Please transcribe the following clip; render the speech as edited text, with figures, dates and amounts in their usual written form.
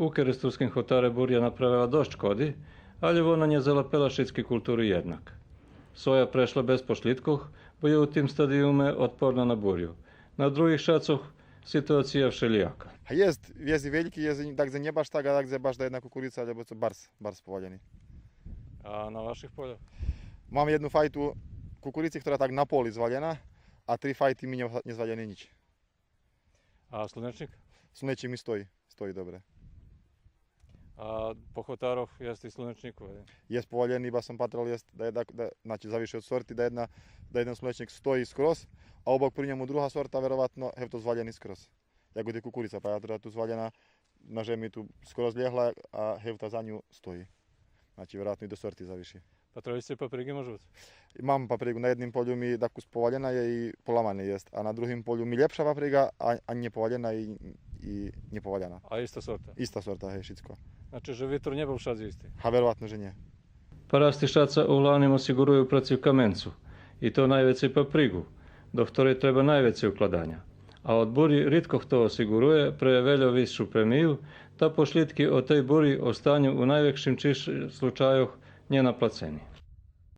U Keresturském hotare burja napravila dosť škody, ale ona nezalapela všetky kultúry jednak. Soja prešla bez pošlitkoch, bo je u tým stadiume odporná na burju. Na druhých šacoch situácia všelijaka. Jest wielki, jest tak, że nie baš tak, a tak, że baš da jedna kukurica, alebo co bars povaljeni. A na vašich poľach? Mám jednu fajtu kukurici, ktorá tak na poli zvaljena, a 3 fajty mi nezvaljene nič. A slnečník? Slnečník mi stojí dobre. A po hotároch jest i slnečníku? Jest povaljený, iba som patril, znači zaviše od sorti, da jedan slnečnik stoji skroz, a obok pri njemu druga sorta, verovatno, je to zvaljeni skroz. Jak bude kukurica, pa ja teda tu zvaljena na žemi tu skroz ljehla, a hevta za nju stoji. Znači, verovatno i do sorti zaviši. Patroliście paprygi może być? Mam paprygu, na jednym polu mi takus povaljena je i polamane jest, a na drugim polu mi ljepša papryga, a nie povaljena i nie povaljena. A ista sorta? Ista sorta je všetko. Znači, že vitr nie był všade istý? A verovatno, že nie. Parasti šaca uglavnom osigurujú protiv kamencu, i to najvecej paprigu, do ktorej treba najvecej ukladania. A od buri ritko kto osiguruje pre veľa vyššiu premiju, ta pošlitki od tej buri ostanju u najväčším slučajoch nenaplaceni.